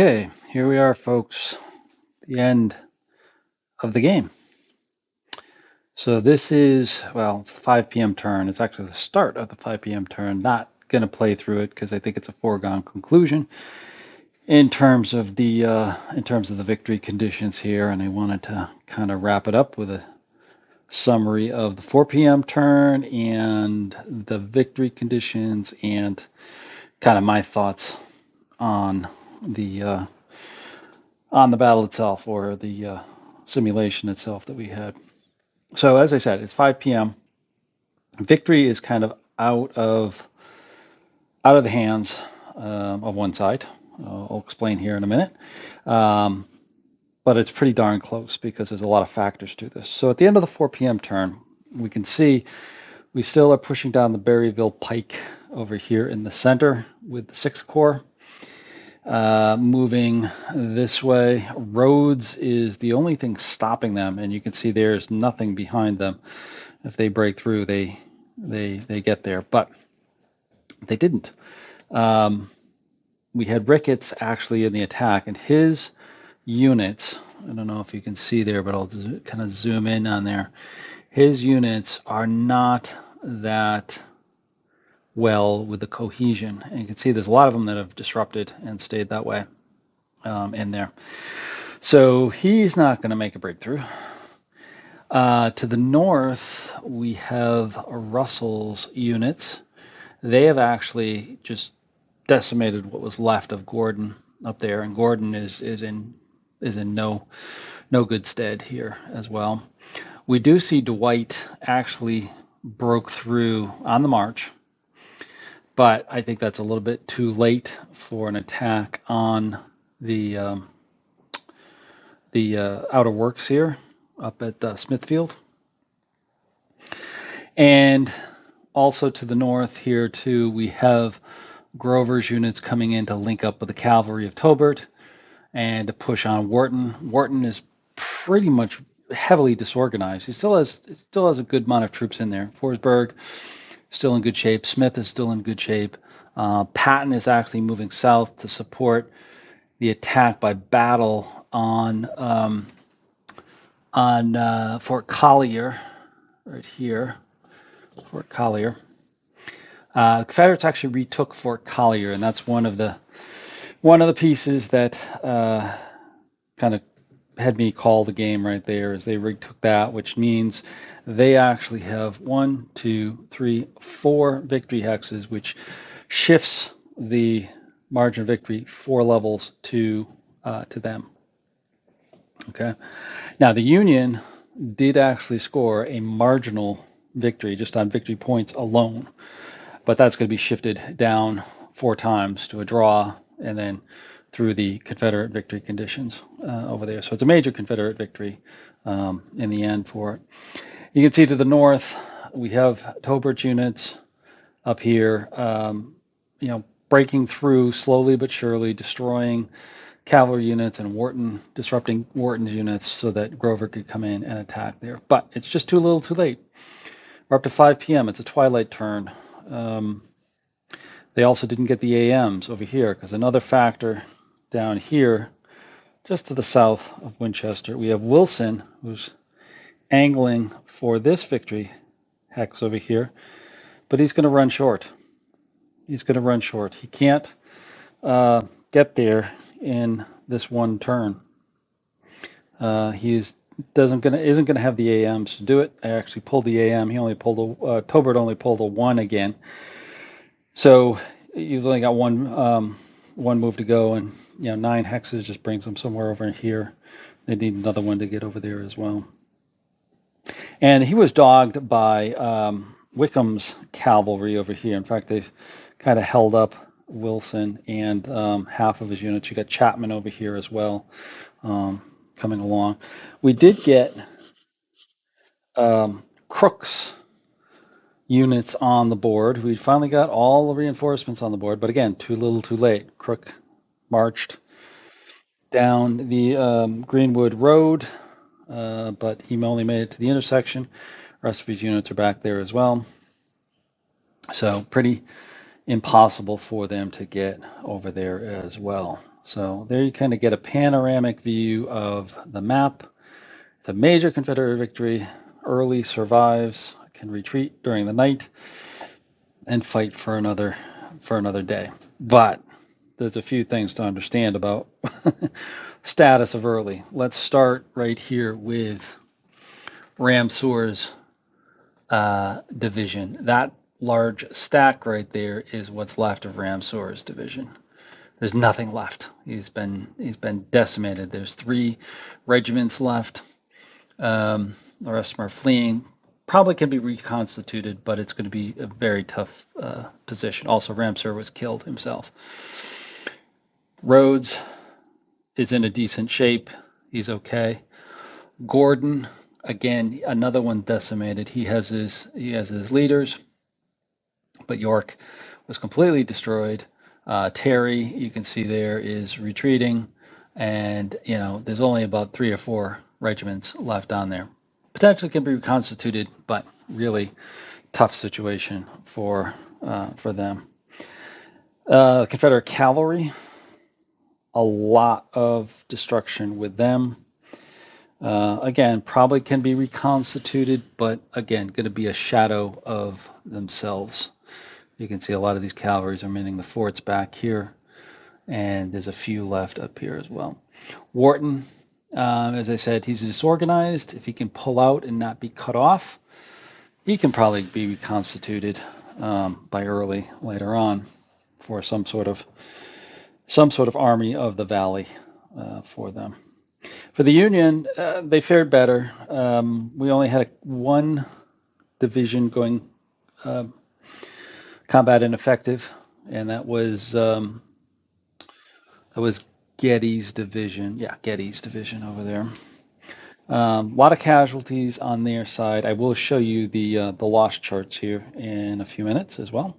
Okay, here we are, folks. The end of the game. So this is, well, it's the 5 p.m. turn. It's actually the start of the 5 p.m. turn. Not going to play through it because I think it's a foregone conclusion in terms of the victory conditions here, and I wanted to kind of wrap it up with a summary of the 4 p.m. turn and the victory conditions and kind of my thoughts on the uh, on the battle itself, or the simulation itself that we had. So as I said, it's 5 p.m. Victory is kind of out of the hands of one side. I'll explain here in a minute. Um, but it's pretty darn close because there's a lot of factors to this. So at the end of the 4 p.m. turn, we can see we still are pushing down the Berryville Pike over here in the center with the 6th Corps. Moving this way, Rhodes is the only thing stopping them, and you can see there's nothing behind them. If they break through, they get there, but they didn't. We had Ricketts actually in the attack, and his units, I don't know if you can see there, but I'll kind of zoom in on there. His units are not that well with the cohesion, and you can see there's a lot of them that have disrupted and stayed that way in there. So he's not going to make a breakthrough. To the north, we have Russell's units. They have actually just decimated what was left of Gordon up there, and Gordon is in no good stead here as well. We do see Dwight actually broke through on the march, but I think that's a little bit too late for an attack on the outer works here up at Smithfield. And also to the north here too, we have Grover's units coming in to link up with the cavalry of Tobert and to push on Wharton. Wharton is pretty much heavily disorganized. He still has a good amount of troops in there. Forsberg still in good shape. Smith is still in good shape. Patton is actually moving south to support the attack by Battle on Fort Collier, right here. Fort Collier. The Confederates actually retook Fort Collier, and that's one of the pieces that kind of had me call the game right there. Is they retook that, which means they actually have 1, 2, 3, 4 victory hexes, which shifts the margin of victory 4 levels to them. Okay. Now the Union did actually score a marginal victory just on victory points alone, but that's going to be shifted down 4 times to a draw, and then through the Confederate victory conditions over there. So it's a major Confederate victory in the end for it. You can see to the north, we have Tobert's units up here, breaking through slowly but surely, destroying cavalry units, and disrupting Wharton's units so that Grover could come in and attack there. But it's just too little too late. We're up to 5 p.m. It's a twilight turn. They also didn't get the AMs over here because another factor down here, just to the south of Winchester, we have Wilson, who's angling for this victory hex over here, but he's going to run short. He's going to run short. He can't get there in this one turn. He isn't going to have the AMs to do it. I actually pulled the AM. He only pulled Tobert only pulled a 1 again. So you've only got one move to go, and 9 hexes just brings them somewhere over here. They need another one to get over there as well. And he was dogged by Wickham's cavalry over here. In fact, they've kind of held up Wilson and half of his units. You got Chapman over here as well, coming along. We did get Crook's units on the board. We finally got all the reinforcements on the board, but again, too little too late. Crook marched down the Greenwood Road, but he only made it to the intersection. The rest of his units are back there as well. So pretty impossible for them to get over there as well. So there you kind of get a panoramic view of the map. It's a major Confederate victory. Early survives, can retreat during the night, and fight for another day. But there's a few things to understand about status of Early. Let's start right here with Ramseur's division. That large stack right there is what's left of Ramseur's division. There's nothing left. He's been decimated. There's 3 regiments left. The rest of them are fleeing. Probably can be reconstituted, but it's going to be a very tough position. Also, Ramseur was killed himself. Rhodes is in a decent shape. He's okay. Gordon, again, another one decimated. He has his leaders, but York was completely destroyed. Terry, you can see there, is retreating, and there's only about 3 or 4 regiments left on there. Potentially can be reconstituted, but really tough situation for them. Confederate cavalry, a lot of destruction with them. Again, probably can be reconstituted, but again, going to be a shadow of themselves. You can see a lot of these cavalries are manning the forts back here, and there's a few left up here as well. Wharton, as I said, he's disorganized. If he can pull out and not be cut off, he can probably be reconstituted by Early later on for some sort of army of the valley for them. For the Union, they fared better. We only had 1 division going combat ineffective, and that was Getty's division. Yeah, Getty's division over there. A lot of casualties on their side. I will show you the loss charts here in a few minutes as well.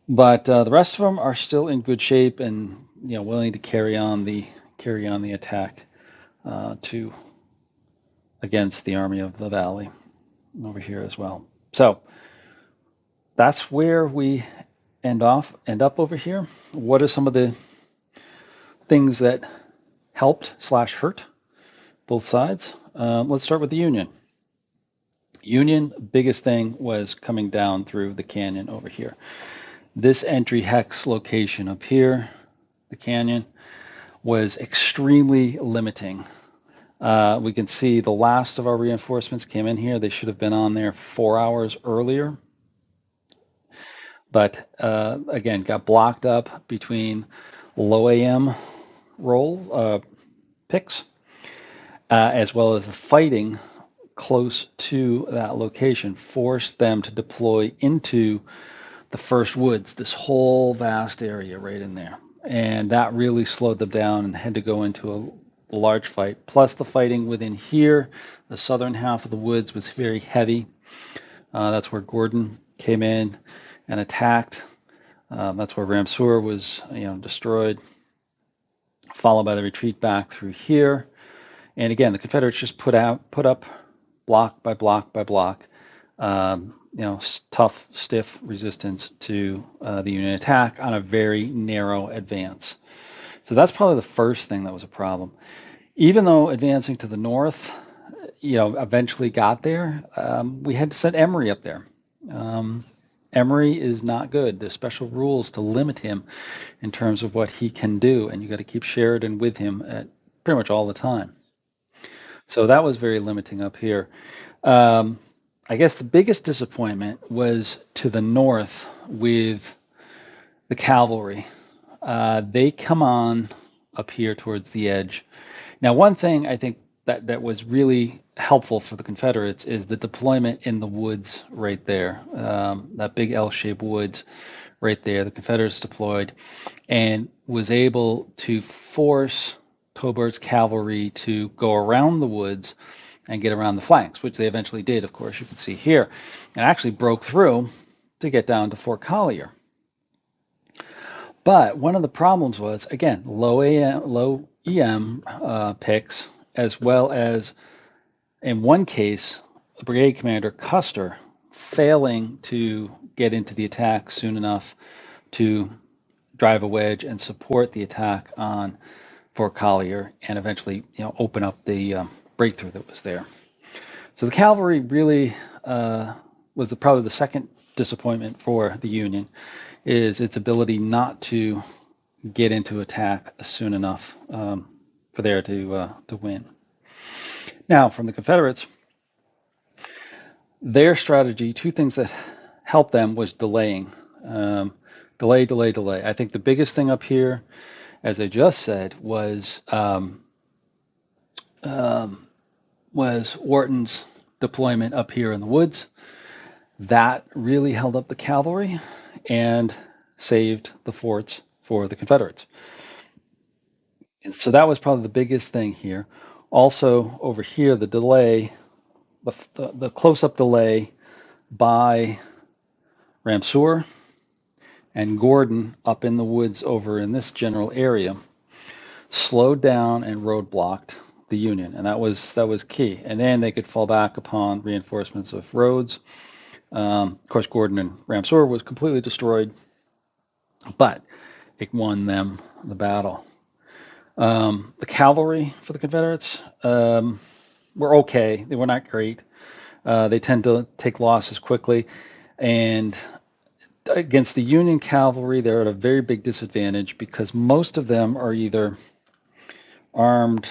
But the rest of them are still in good shape and willing to carry on the attack against the Army of the Valley over here as well. So that's where we end up over here. What are some of the things that helped / hurt both sides? Let's start with the Union. Union, biggest thing was coming down through the canyon over here. This entry hex location up here, the canyon, was extremely limiting. We can see the last of our reinforcements came in here. They should have been on there 4 hours earlier. But again, got blocked up between low AM roll picks, as well as the fighting close to that location forced them to deploy into the first woods, this whole vast area right in there. And that really slowed them down and had to go into a large fight. Plus the fighting within here, the southern half of the woods was very heavy. That's where Gordon came in and attacked. That's where Ramseur was destroyed, followed by the retreat back through here. And again, the Confederates just put up block by block by block, tough, stiff resistance to the Union attack on a very narrow advance. So that's probably the first thing that was a problem. Even though advancing to the north, eventually got there, we had to send Emory up there. Emory is not good. There's special rules to limit him in terms of what he can do, and you got to keep Sheridan with him at pretty much all the time. So that was very limiting up here. I guess the biggest disappointment was to the north with the cavalry. They come on up here towards the edge. Now, one thing I think that was really helpful for the Confederates is the deployment in the woods right there, that big L-shaped woods right there. The Confederates deployed and was able to force Tobert's cavalry to go around the woods and get around the flanks, which they eventually did, of course, you can see here, and actually broke through to get down to Fort Collier. But one of the problems was, again, low EM picks, as well as, in one case, Brigade Commander Custer failing to get into the attack soon enough to drive a wedge and support the attack on Fort Collier, and eventually, open up the breakthrough that was there. So the cavalry really was probably the second disappointment for the Union, is its ability not to get into attack soon enough for there to win. Now, from the Confederates, their strategy, two things that helped them was delaying. Delay. I think the biggest thing up here, as I just said, was Wharton's deployment up here in the woods. That really held up the cavalry and saved the forts for the Confederates. And so that was probably the biggest thing here. Also, over here, the delay, the close-up delay by Ramseur and Gordon up in the woods over in this general area slowed down and roadblocked the Union, and that was key. And then they could fall back upon reinforcements of Rhodes. Of course, Gordon and Ramseur was completely destroyed, but it won them the battle. The cavalry for the Confederates were okay. They were not great. They tend to take losses quickly, and against the Union cavalry, they're at a very big disadvantage because most of them are either armed.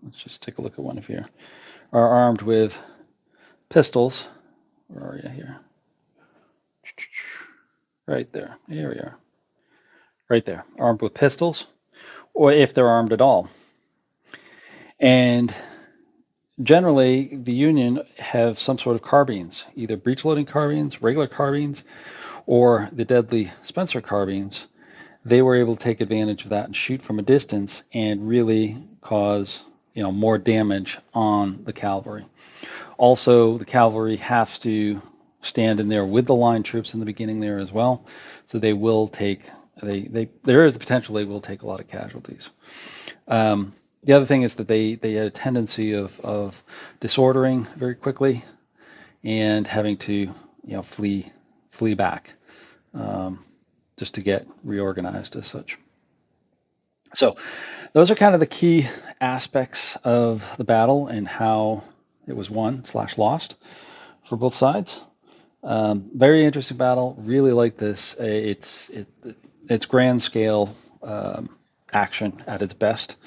Let's just take a look at one of here. Are armed with pistols. Where are you here? Right there. Here we are. Right there. Armed with pistols, or if they're armed at all. And generally, the Union have some sort of carbines, either breech-loading carbines, regular carbines, or the deadly Spencer carbines. They were able to take advantage of that and shoot from a distance and really cause more damage on the cavalry. Also, the cavalry has to stand in there with the line troops in the beginning there as well, so they will take there is the potential they will take a lot of casualties. The other thing is that they had a tendency of disordering very quickly and having to flee back just to get reorganized as such. So those are kind of the key aspects of the battle and how it was won/lost for both sides. Very interesting battle. Really like this. It's grand scale action at its best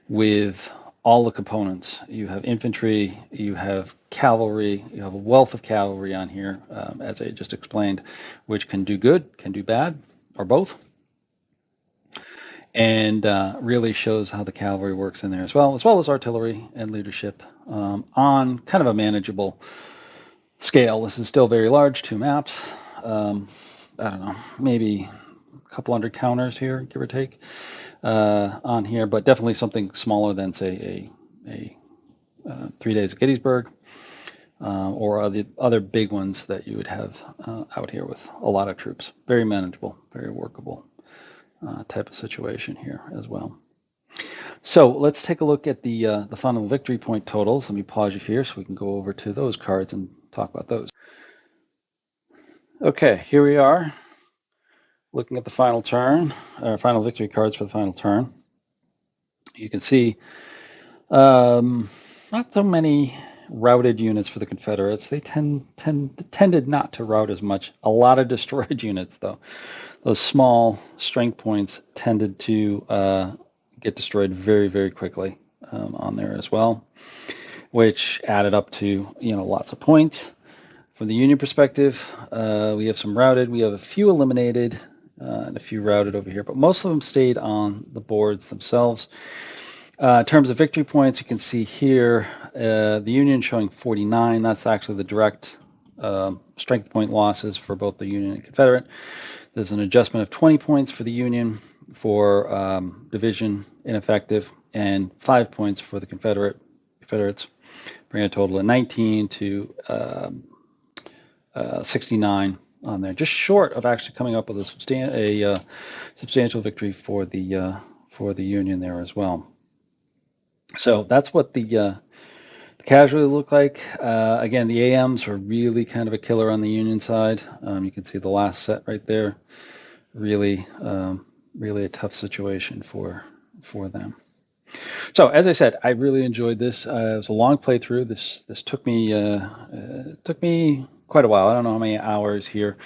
with all the components. You have infantry, you have cavalry, you have a wealth of cavalry on here, as I just explained, which can do good, can do bad, or both. And really shows how the cavalry works in there as well as artillery and leadership on kind of a manageable scale. This is still very large, 2 maps. I don't know, maybe a couple hundred counters here, give or take, on here, but definitely something smaller than, say, a 3 days at Gettysburg, or the other big ones that you would have out here with a lot of troops. Very manageable, very workable type of situation here as well. So let's take a look at the final victory point totals. Let me pause you here so we can go over to those cards and talk about those. Okay, here we are, looking at the final turn, final victory cards for the final turn. You can see not so many routed units for the Confederates. They tended not to rout as much. A lot of destroyed units, though. Those small strength points tended to get destroyed very, very quickly on there as well, which added up to lots of points. From the Union perspective, we have some routed, we have a few eliminated, and a few routed over here, but most of them stayed on the boards themselves. In terms of victory points, you can see here the Union showing 49. That's actually the direct strength point losses for both the Union and Confederate. There's an adjustment of 20 points for the Union for division ineffective, and 5 points for the Confederates, bringing a total of 19 to 69 on there, just short of actually coming up with a substantial victory for the Union there as well. So that's what the casualty look like. Again, the AMs are really kind of a killer on the Union side. You can see the last set right there. really, really a tough situation for them. So as I said, I really enjoyed this. It was a long playthrough. This took me quite a while. I don't know how many hours here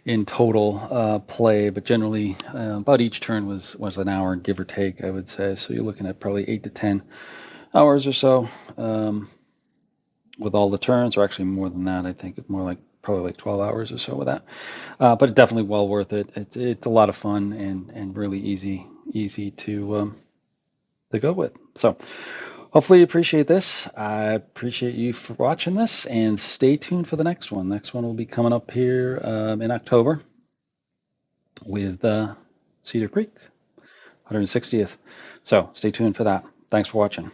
in total play, but generally about each turn was an hour, give or take, I would say. So you're looking at probably 8 to 10 hours or so with all the turns, or actually more than that. I think it's more like probably like 12 hours or so with that. But definitely well worth it. It's a lot of fun and really easy to go with. So hopefully you appreciate this. I appreciate you for watching this, and stay tuned for the next one. Next one will be coming up here in October with Cedar Creek, 160th. So stay tuned for that. Thanks for watching.